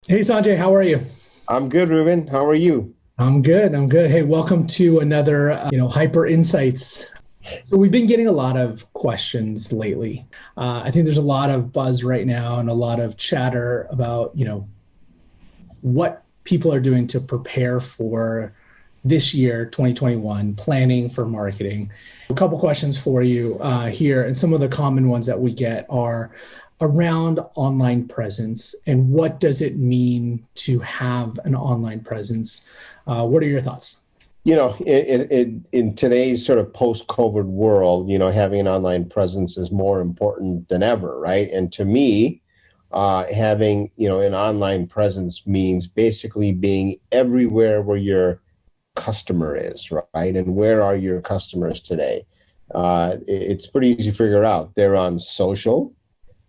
Hey Sanjay, how are you? I'm good, Ruben. How are you? I'm good. I'm good. Hey, welcome to another, Hyper Insights. So we've been getting a lot of questions lately. I think there's a lot of buzz right now and a lot of chatter about, what people are doing to prepare for this year, 2021, planning for marketing. A couple questions for you here, and some of the common ones that we get are around online presence and what does it mean to have an online presence? What are your thoughts? In today's sort of post-COVID world, having an online presence is more important than ever, right? And to me, having, an online presence means basically being everywhere where your customer is, right? And where are your customers today? It's pretty easy to figure out. They're on social,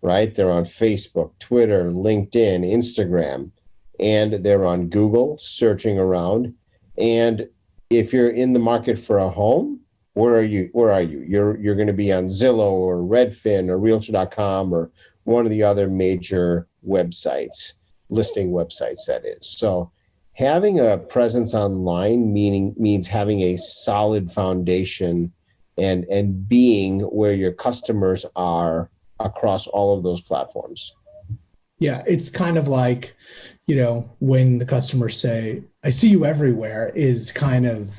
right? They're on Facebook, Twitter, LinkedIn, Instagram, and they're on Google searching around. And if you're in the market for a home, where are you? Where are you? You're going to be on Zillow or Redfin or Realtor.com or one of the other major websites, listing websites, that is. So having a presence online means having a solid foundation and being where your customers are across all of those platforms. Yeah, it's kind of like, when the customers say, I see you everywhere, is kind of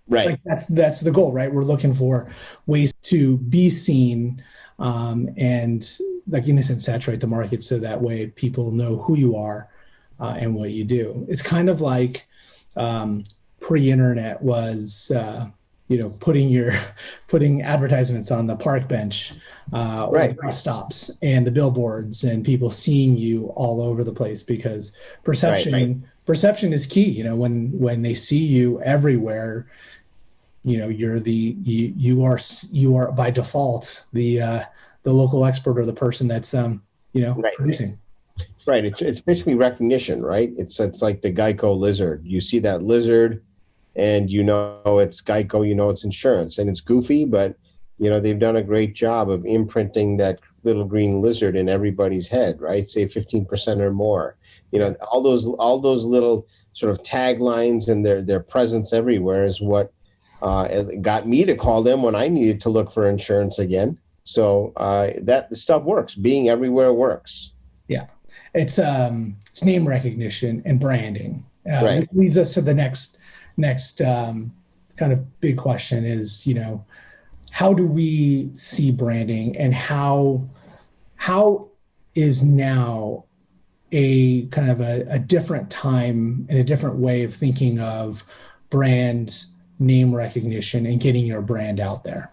Right. like that's the goal, right? We're looking for ways to be seen, and like in a sense saturate the market so that way people know who you are and what you do. It's kind of like um, pre-internet was putting your putting advertisements on the park bench or the Right. bus stops and the billboards and people seeing you all over the place because Right. perception is key. When they see you everywhere, you are by default the local expert or the person that's Right. producing. Right. It's basically recognition, right? It's like the Geico lizard. You see that lizard and it's Geico, it's insurance. And it's goofy, but they've done a great job of imprinting that little green lizard in everybody's head, right? Say 15% or more. Yeah. All those little sort of taglines and their presence everywhere is what it got me to call them when I needed to look for insurance again. So that the stuff works. Being everywhere works. Yeah, it's name recognition and branding, Right. which leads us to the next kind of big question is, how do we see branding and how is now a kind of a different time and a different way of thinking of brand name recognition and getting your brand out there?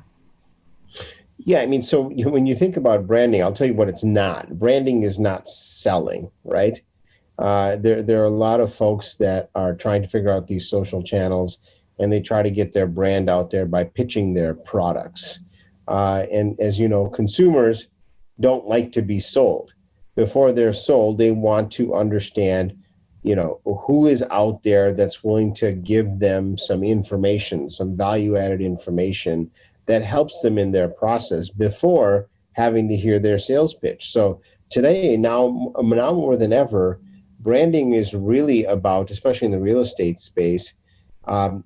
Yeah, I mean, so when you think about branding, I'll tell you what it's not. Branding is not selling, right? There are a lot of folks that are trying to figure out these social channels, and they try to get their brand out there by pitching their products. And as you know, consumers don't like to be sold. Before they're sold, they want to understand, who is out there that's willing to give them some information, some value-added information that helps them in their process before having to hear their sales pitch. So today, now more than ever, branding is really about, especially in the real estate space,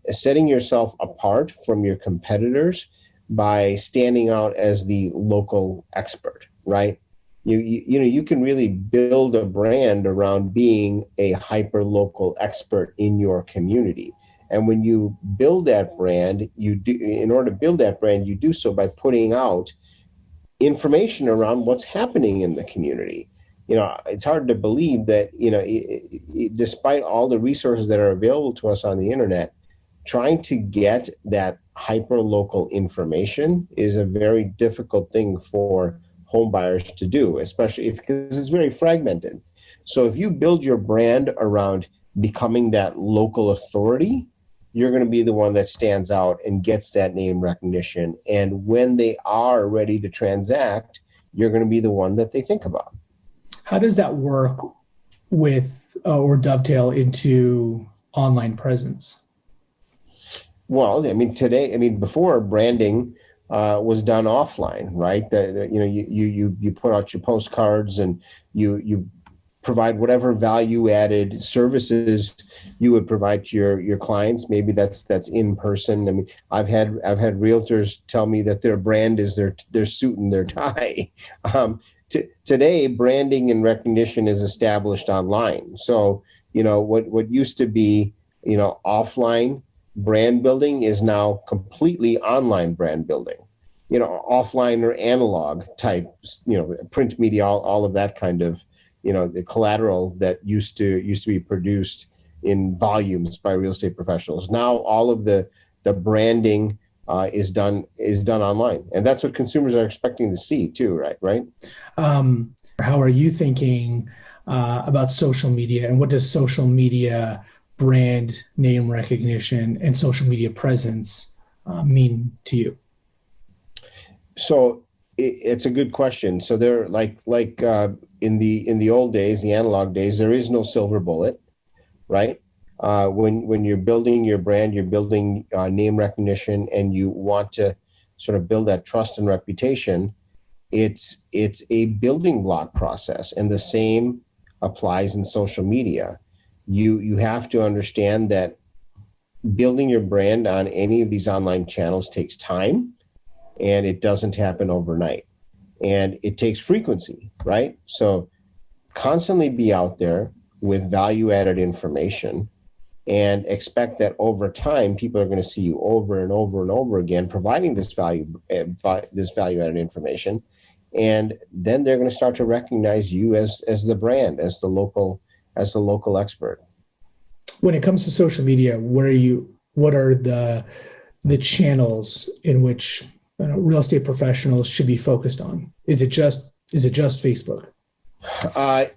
setting yourself apart from your competitors by standing out as the local expert, right? You can really build a brand around being a hyper local expert in your community. And when you build that brand, in order to build that brand, you do so by putting out information around what's happening in the community. It's hard to believe that, despite all the resources that are available to us on the internet, trying to get that hyper local information is a very difficult thing for home buyers to do, especially because it's very fragmented. So if you build your brand around becoming that local authority, you're going to be the one that stands out and gets that name recognition. And when they are ready to transact, you're going to be the one that they think about. How does that work with or dovetail into online presence? Well, I mean, before branding was done offline, right? You put out your postcards and you provide whatever value added services you would provide to your clients. Maybe that's in person. I mean, I've had realtors tell me that their brand is their suit and their tie. Today, branding and recognition is established online. So, what used to be, offline brand building is now completely online brand building. Offline or analog type, print media, all of that kind of, the collateral that used to be produced in volumes by real estate professionals. Now all of the branding is done online, and that's what consumers are expecting to see too, right? How are you thinking about social media, and what does social media brand name recognition and social media presence mean to you? So it's a good question. So there, like in the old days, the analog days, there is no silver bullet, right? When you're building your brand, you're building name recognition, and you want to sort of build that trust and reputation. It's a building block process, and the same applies in social media. You have to understand that building your brand on any of these online channels takes time, and it doesn't happen overnight, and it takes frequency, right? So constantly be out there with value-added information, and expect that over time, people are going to see you over and over and over again, providing this value-added information, and then they're going to start to recognize you as the brand, as the local expert. When it comes to social media, what are the channels in which real estate professionals should be focused on? Is it just Facebook?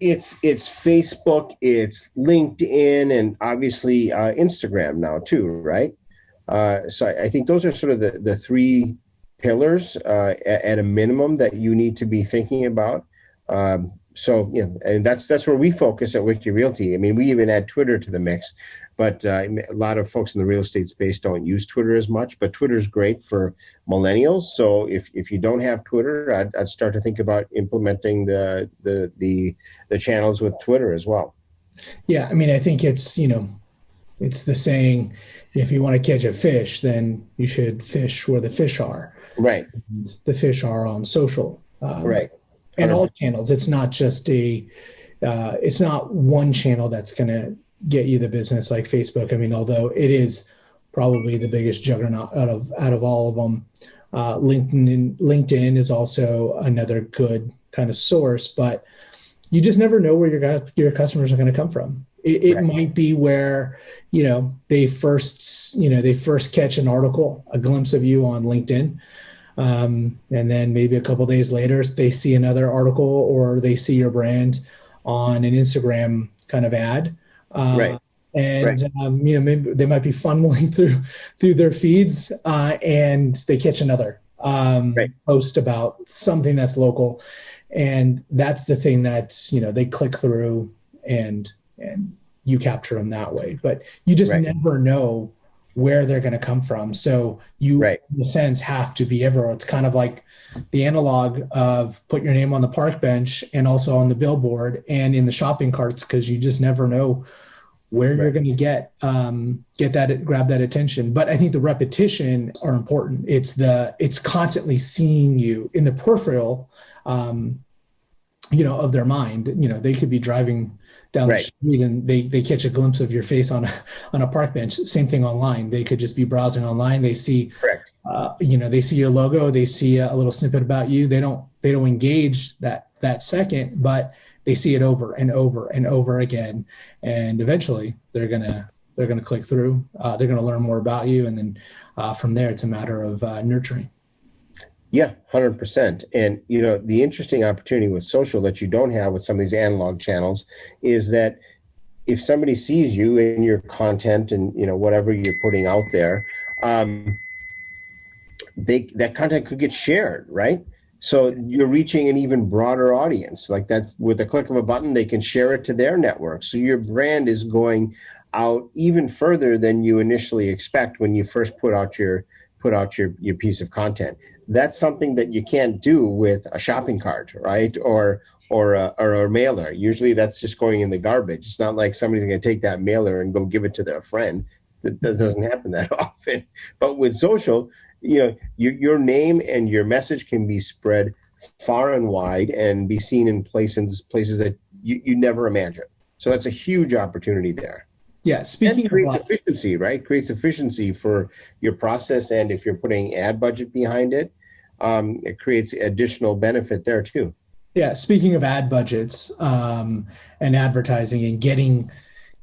It's Facebook, it's LinkedIn, and obviously Instagram now too, right? So I think those are sort of the three pillars at a minimum that you need to be thinking about. And that's where we focus at WikiRealty. I mean, we even add Twitter to the mix, but a lot of folks in the real estate space don't use Twitter as much. But Twitter is great for millennials. So if you don't have Twitter, I'd start to think about implementing the channels with Twitter as well. Yeah, I mean, I think it's the saying, if you want to catch a fish, then you should fish where the fish are. Right. The fish are on social. Right. And all channels. It's not just it's not one channel that's going to get you the business like Facebook. I mean, although it is probably the biggest juggernaut out of all of them. LinkedIn is also another good kind of source, but you just never know where your customers are going to come from. It right. might be where, they first catch an article, a glimpse of you on LinkedIn. And then maybe a couple of days later, they see another article, or they see your brand on an Instagram kind of ad. Right. And, right. Maybe they might be funneling through their feeds, and they catch another right. post about something that's local. And that's the thing that, they click through, and you capture them that way. But you just right. never know where they're going to come from. So you, right. in a sense, have to be everywhere. It's kind of like the analog of put your name on the park bench and also on the billboard and in the shopping carts, because you just never know where right. you're going to grab that attention. But I think the repetition are important. It's constantly seeing you in the peripheral, of their mind. They could be driving down right. the street and they catch a glimpse of your face on a park bench. Same thing online. They could just be browsing online. They see, they see your logo. They see a little snippet about you. They don't engage that second, but they see it over and over and over again. And eventually they're going to click through, they're going to learn more about you. And then from there, it's a matter of nurturing. Yeah, 100%. And, the interesting opportunity with social that you don't have with some of these analog channels is that if somebody sees you in your content and, whatever you're putting out there, that content could get shared, right? So you're reaching an even broader audience. Like that, with the click of a button, they can share it to their network. So your brand is going out even further than you initially expect when you first put out your piece of content. That's something that you can't do with a shopping cart, right? Or or a mailer. Usually that's just going in the garbage. It's not like somebody's going to take that mailer and go give it to their friend. That doesn't happen that often. But with social, your name and your message can be spread far and wide and be seen in places that you never imagined. So that's a huge opportunity there. Yeah, speaking of efficiency, right? Creates efficiency for your process, and if you're putting ad budget behind it, it creates additional benefit there too. Yeah, speaking of ad budgets and advertising and getting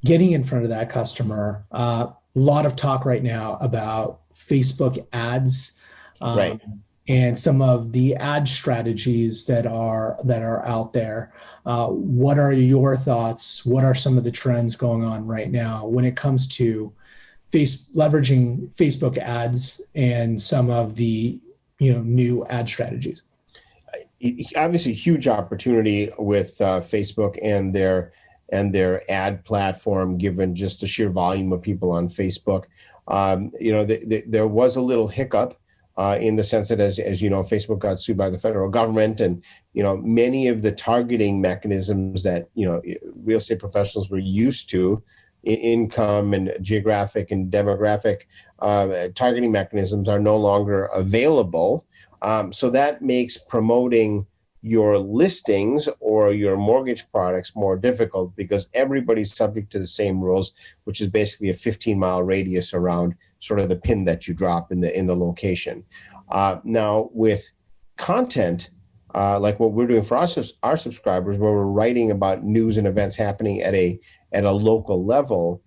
in front of that customer, a lot of talk right now about Facebook ads, right, and some of the ad strategies that are out there. What are your thoughts? What are some of the trends going on right now when it comes to leveraging Facebook ads and some of the new ad strategies? Obviously, huge opportunity with Facebook and their ad platform, given just the sheer volume of people on Facebook. There was a little hiccup in the sense that, as you know, Facebook got sued by the federal government, and many of the targeting mechanisms that real estate professionals were used to, income and geographic and demographic targeting mechanisms, are no longer available. So that makes promoting your listings or your mortgage products more difficult, because everybody's subject to the same rules, which is basically a 15-mile radius around sort of the pin that you drop in the location. Now, with content like what we're doing for our subscribers, where we're writing about news and events happening at a local level,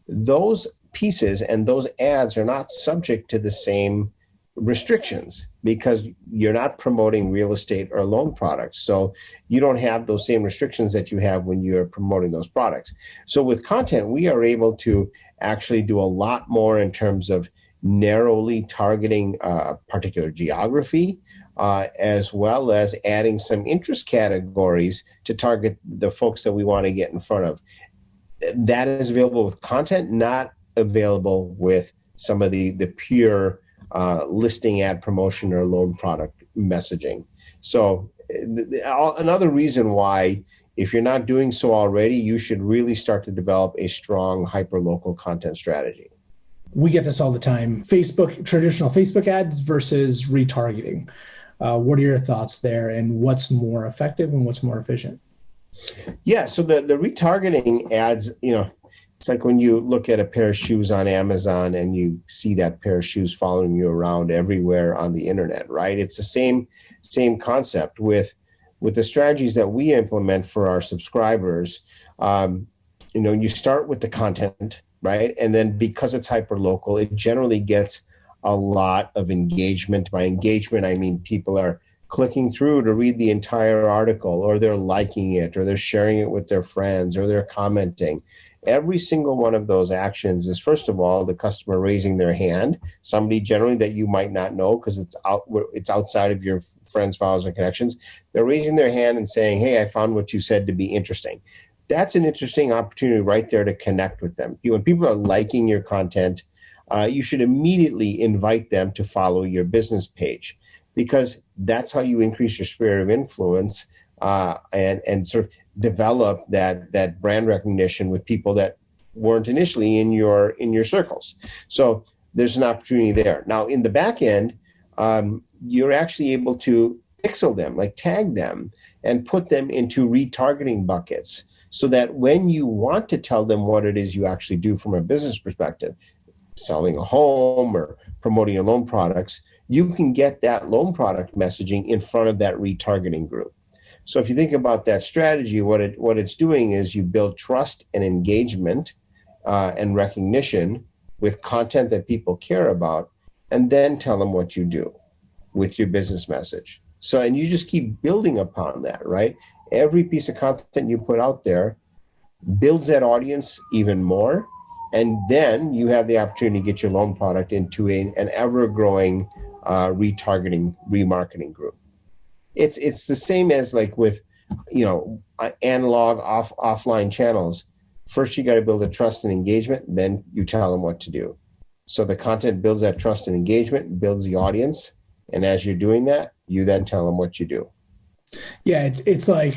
those pieces and those ads are not subject to the same restrictions, because you're not promoting real estate or loan products. So you don't have those same restrictions that you have when you're promoting those products. So with content, we are able to actually do a lot more in terms of narrowly targeting a particular geography, as well as adding some interest categories to target the folks that we want to get in front of. That is available with content, not available with some of the pure listing ad promotion or loan product messaging. So another reason why, if you're not doing so already, you should really start to develop a strong hyper-local content strategy. We get this all the time. Traditional Facebook ads versus retargeting. What are your thoughts there, and what's more effective and what's more efficient? Yeah, so the retargeting ads, it's like when you look at a pair of shoes on Amazon and you see that pair of shoes following you around everywhere on the internet, right? It's the same concept with the strategies that we implement for our subscribers. You start with the content, right? And then because it's hyper local, it generally gets a lot of engagement. By engagement, I mean people are clicking through to read the entire article, or they're liking it, or they're sharing it with their friends, or they're commenting. Every single one of those actions is, first of all, the customer raising their hand, somebody generally that you might not know because it's outside of your friends, followers, and connections. They're raising their hand and saying, hey, I found what you said to be interesting. That's an interesting opportunity right there to connect with them. When people are liking your content, you should immediately invite them to follow your business page, because that's how you increase your sphere of influence and sort of develop that brand recognition with people that weren't initially in your circles. So there's an opportunity there. Now, in the back end, you're actually able to pixel them, like tag them, and put them into retargeting buckets, so that when you want to tell them what it is you actually do from a business perspective, selling a home or promoting your loan products, you can get that loan product messaging in front of that retargeting group. So if you think about that strategy, what it's doing is you build trust and engagement and recognition with content that people care about, and then tell them what you do with your business message. So, and you just keep building upon that, right? Every piece of content you put out there builds that audience even more. And then you have the opportunity to get your loan product into an ever-growing retargeting, remarketing group. It's the same as like with, analog offline channels. First, you got to build a trust and engagement, then you tell them what to do. So the content builds that trust and engagement, builds the audience. And as you're doing that, you then tell them what you do. Yeah, it's like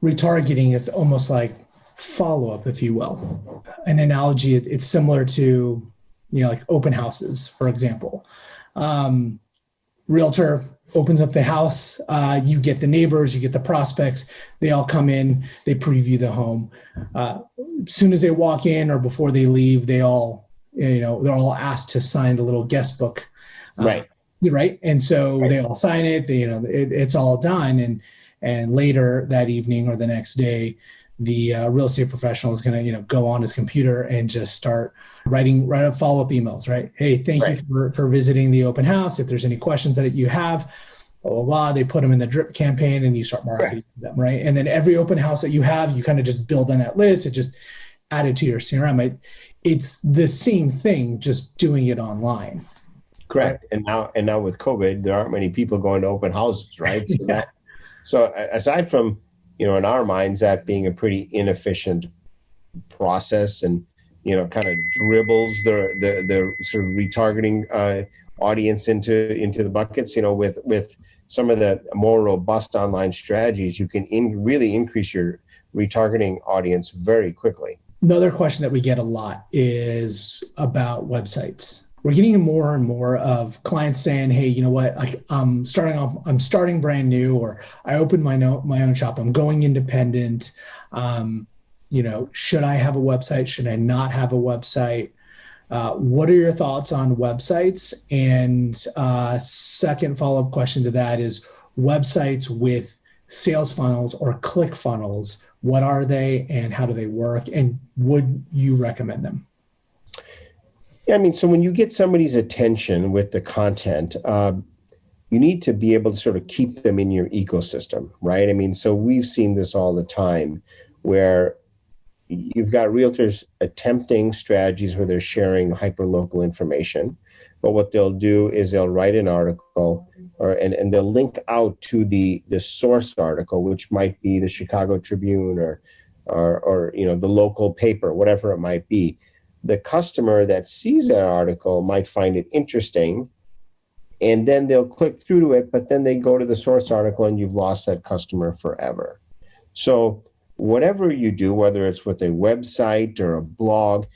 retargeting is almost like follow-up, if you will. An analogy, it's similar to, like open houses, for example. Um, Realtor opens up the house, you get the neighbors, you get the prospects, they all come in, they preview the home. As soon as they walk in or before they leave, they're all asked to sign a little guest book. Uh, Right. right. And so Right. they all sign it, it's all done. And later that evening or the next day, the real estate professional is going to, go on his computer and just start write up follow-up emails, right? Hey, thank you Right. for visiting the open house. If there's any questions that you have, blah, blah, blah, they put them in the drip campaign and you start Correct. marketing them, right? And then every open house that you have, you kind of just build on that list. It just added to your CRM. It's the same thing, just doing it online, right? Correct. And now with COVID, there aren't many people going to open houses, right? So Yeah. aside from, in our minds, that being a pretty inefficient process and, kind of dribbles the sort of retargeting audience into the buckets, with some of the more robust online strategies, you can really increase your retargeting audience very quickly. Another question that we get a lot is about websites. We're getting more and more of clients saying, "Hey, you know what? I'm starting brand new, or I opened my own shop. I'm going independent. Should I have a website? Should I not have a website? What are your thoughts on websites?" And second follow-up question to that is websites with sales funnels or click funnels. What are they and how do they work? And would you recommend them? Yeah, I mean, so when you get somebody's attention with the content, you need to be able to sort of keep them in your ecosystem, right? I mean, so we've seen this all the time where you've got realtors attempting strategies where they're sharing hyperlocal information, but what they'll do is they'll write an article and they'll link out to the source article, which might be the Chicago Tribune or the local paper, whatever it might be. The customer that sees that article might find it interesting, and then they'll click through to it, but then they go to the source article and you've lost that customer forever. So whatever you do, whether it's with a website or a blog,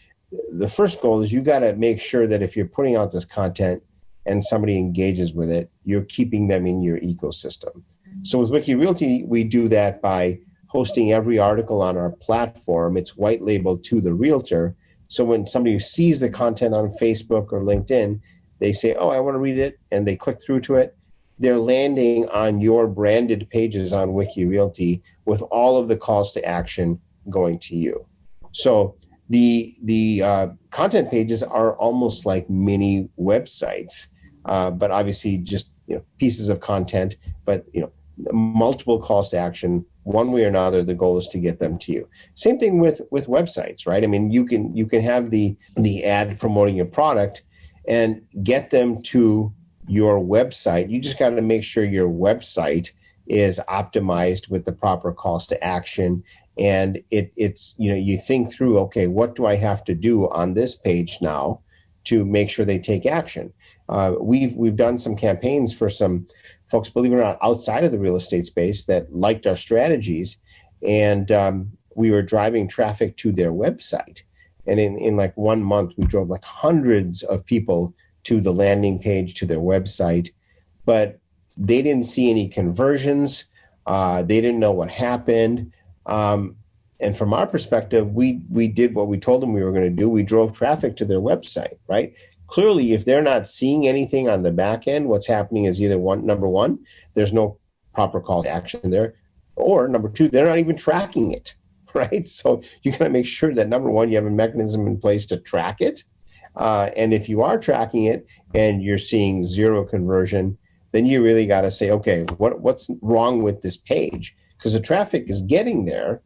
the first goal is you got to make sure that if you're putting out this content and somebody engages with it, you're keeping them in your ecosystem. So with WikiRealty, we do that by hosting every article on our platform. It's white labeled to the realtor. So when somebody sees the content on Facebook or LinkedIn, they say, "Oh, I want to read it," and they click through to it. They're landing on your branded pages on WikiRealty with all of the calls to action going to you. So the content pages are almost like mini websites, but obviously just pieces of content, but multiple calls to action. One way or another, the goal is to get them to you. Same thing with websites, right? I mean, you can have the ad promoting your product and get them to your website. You just got to make sure your website is optimized with the proper calls to action. And it's you think through, okay, what do I have to do on this page now to make sure they take action? We've done some campaigns for some folks, believe it or not, outside of the real estate space that liked our strategies, and we were driving traffic to their website. And in like 1 month, we drove like hundreds of people to the landing page, to their website, but they didn't see any conversions. They didn't know what happened. And from our perspective, we did what we told them we were going to do. We drove traffic to their website, right? Clearly, if they're not seeing anything on the back end, what's happening is either number one, there's no proper call to action there, or number two, they're not even tracking it, right? So you got to make sure that number one, you have a mechanism in place to track it. And if you are tracking it and you're seeing zero conversion, then you really got to say, okay, what's wrong with this page? Because the traffic is getting there,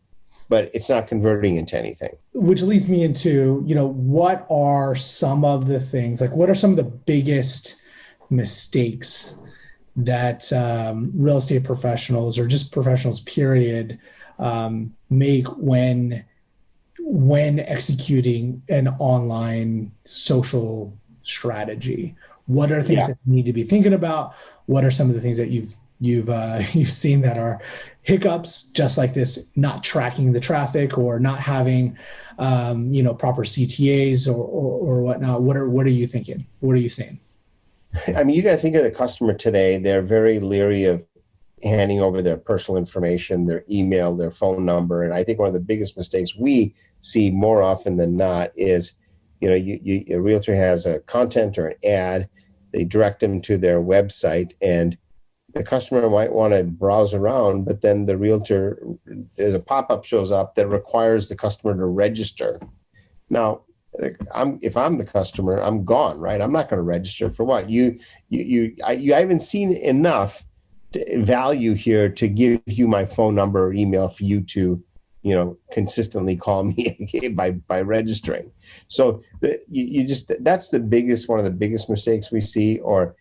but it's not converting into anything. Which leads me into, what are some of the things, like what are some of the biggest mistakes that real estate professionals or just professionals, period, make when executing an online social strategy? What are things that you need to be thinking about? What are some of the things that you've you've seen that are hiccups just like this, not tracking the traffic or not having proper CTAs or whatnot. What are you thinking? What are you saying? I mean, you got to think of the customer today. They're very leery of handing over their personal information, their email, their phone number. And I think one of the biggest mistakes we see more often than not is, a realtor has a content or an ad, they direct them to their website, and the customer might want to browse around, but then the realtor, there's a pop-up shows up that requires the customer to register. Now, if I'm the customer, I'm gone, right? I'm not going to register for what? I haven't seen enough value here to give you my phone number or email for you to, consistently call me by registering. So that's one of the biggest mistakes we see, or,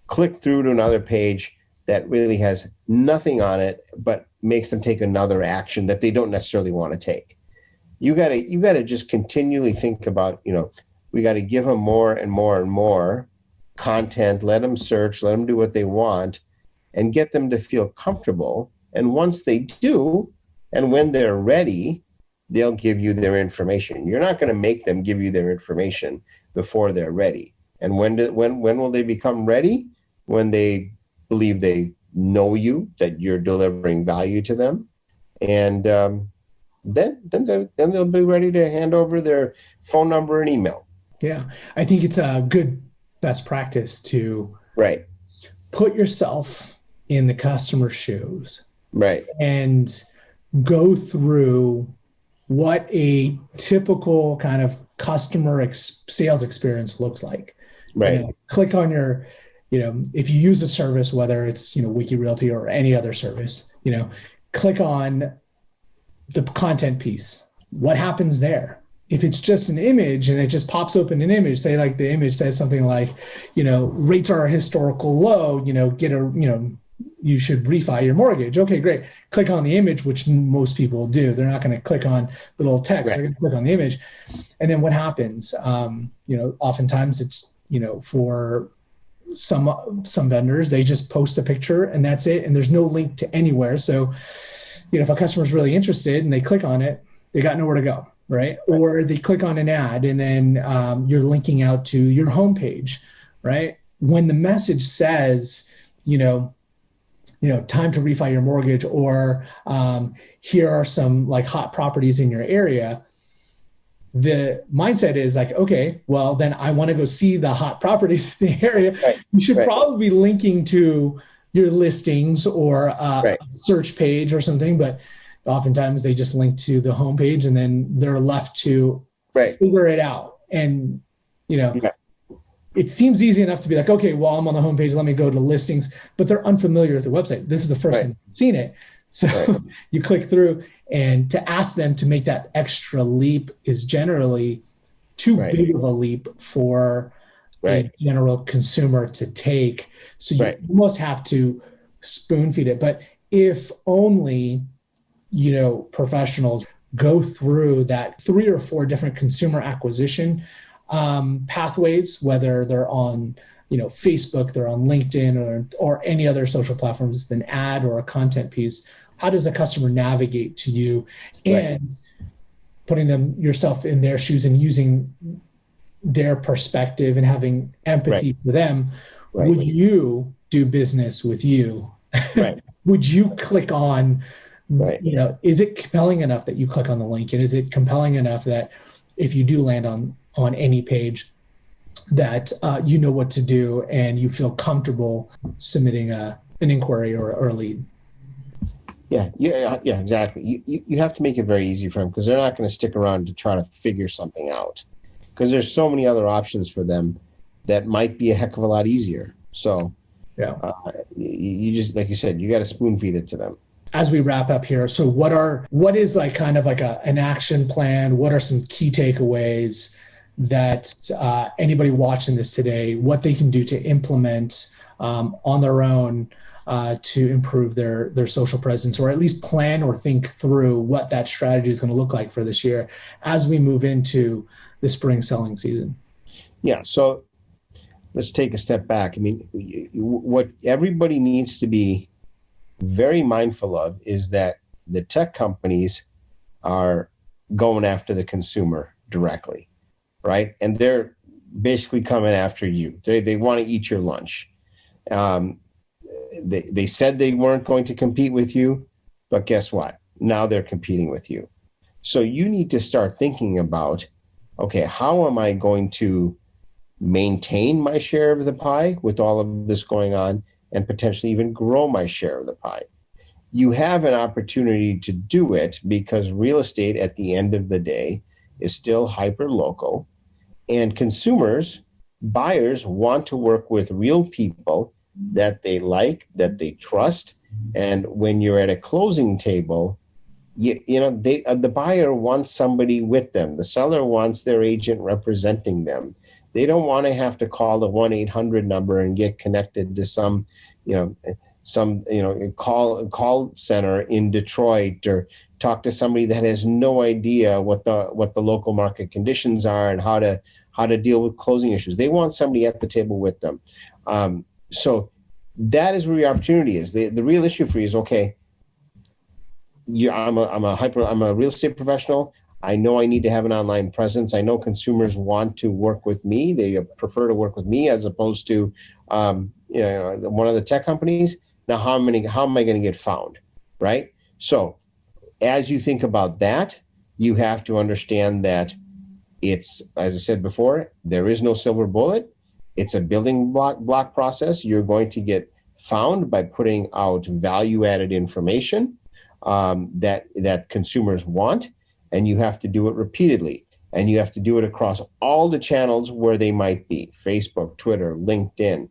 click through to another page that really has nothing on it, but makes them take another action that they don't necessarily want to take. You got to just continually think about, we got to give them more and more and more content, let them search, let them do what they want, and get them to feel comfortable. And once they do, and when they're ready, they'll give you their information. You're not going to make them give you their information before they're ready. And when will they become ready? When they believe they know you, that you're delivering value to them, and then they'll be ready to hand over their phone number and email. Yeah, I think it's a good best practice to put yourself in the customer's shoes, and go through what a typical kind of customer sales experience looks like. Click on your, if you use a service, whether it's, WikiRealty or any other service, click on the content piece. What happens there? If it's just an image and it just pops open an image, say like the image says something like, rates are historical low, you should refi your mortgage. Okay, great. Click on the image, which most people do. They're not going to click on the little text. They're going to click on the image. And then what happens? Oftentimes it's, for some vendors, they just post a picture and that's it. And there's no link to anywhere. So, if a customer's really interested and they click on it, they got nowhere to go, right? Or they click on an ad and then you're linking out to your homepage, right? When the message says, time to refi your mortgage, or here are some like hot properties in your area, the mindset is like, okay, well, then I want to go see the hot properties in the area. You should probably be linking to your listings or a search page or something, but oftentimes they just link to the homepage and then they're left to figure it out. And, it seems easy enough to be like, okay, well, I'm on the homepage, let me go to listings, but they're unfamiliar with the website. This is the first time they've seen it. So you click through, and to ask them to make that extra leap is generally too big of a leap for a general consumer to take. So you almost have to spoon feed it. But if only, professionals go through that 3 or 4 different consumer acquisition pathways, whether they're on, Facebook, they're on LinkedIn or any other social platforms, an ad or a content piece. How does the customer navigate to you? And putting yourself in their shoes and using their perspective and having empathy for them. Would you do business with you? Would you click on, is it compelling enough that you click on the link? And is it compelling enough that if you do land on any page that you know what to do and you feel comfortable submitting an inquiry or a lead? Yeah, exactly. You have to make it very easy for them, because they're not going to stick around to try to figure something out, because there's so many other options for them that might be a heck of a lot easier. So you just, like you said, you got to spoon feed it to them. As we wrap up here, so what is like kind of like an action plan? What are some key takeaways that anybody watching this today, what they can do to implement on their own to improve their social presence, or at least plan or think through what that strategy is going to look like for this year as we move into the spring selling season? Yeah. So let's take a step back. I mean, what everybody needs to be very mindful of is that the tech companies are going after the consumer directly, right? And they're basically coming after you. They want to eat your lunch. They said they weren't going to compete with you, but guess what? Now they're competing with you. So you need to start thinking about, okay, how am I going to maintain my share of the pie with all of this going on and potentially even grow my share of the pie? You have an opportunity to do it because real estate at the end of the day is still hyper local, and consumers, buyers want to work with real people that they like, that they trust. And when you're at a closing table, the buyer wants somebody with them. The seller wants their agent representing them. They don't want to have to call the 1-800 number and get connected to some call center in Detroit, or talk to somebody that has no idea what the local market conditions are and how to deal with closing issues. They want somebody at the table with them. So that is where your opportunity is. The real issue for you is, okay, I'm a real estate professional. I know I need to have an online presence. I know consumers want to work with me. They prefer to work with me as opposed to one of the tech companies. Now, how am I going to get found, right? So as you think about that, you have to understand that it's, as I said before, there is no silver bullet. It's a building block process. You're going to get found by putting out value-added information that consumers want, and you have to do it repeatedly. And you have to do it across all the channels where they might be: Facebook, Twitter, LinkedIn,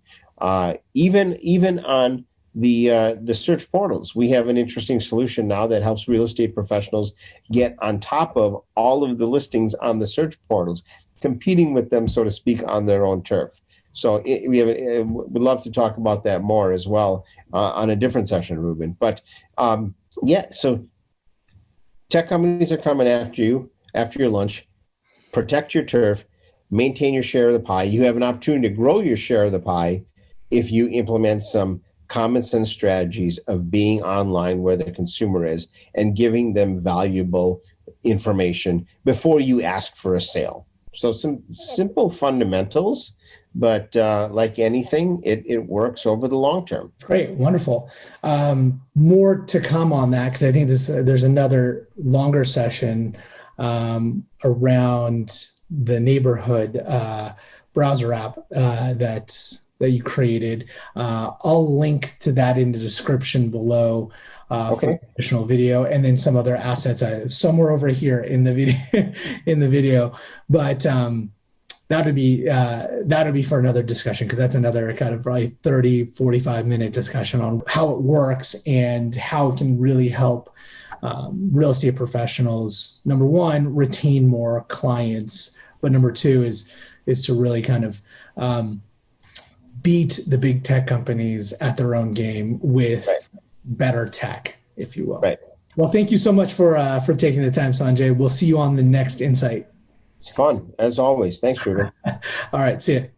even on the search portals. We have an interesting solution now that helps real estate professionals get on top of all of the listings on the search portals, competing with them, so to speak, on their own turf. So we'd love to talk about that more as well on a different session, Ruben. But so tech companies are coming after you after your lunch. Protect your turf, maintain your share of the pie. You have an opportunity to grow your share of the pie if you implement some common sense strategies of being online where the consumer is and giving them valuable information before you ask for a sale. So some simple fundamentals, but like anything, it works over the long term. Great, wonderful. More to come on that, because I think there's another longer session around the neighborhood browser app that you created. I'll link to that in the description below for additional video, and then some other assets somewhere over here in the video. But that would be for another discussion, because that's another kind of probably 30-45 minute discussion on how it works and how it can really help real estate professionals, number one, retain more clients, but number two is to really kind of beat the big tech companies at their own game with better tech, if you will. Right. Well, thank you so much for taking the time, Sanjay. We'll see you on the next Insight. It's fun, as always. Thanks, Ruben. All right, see you.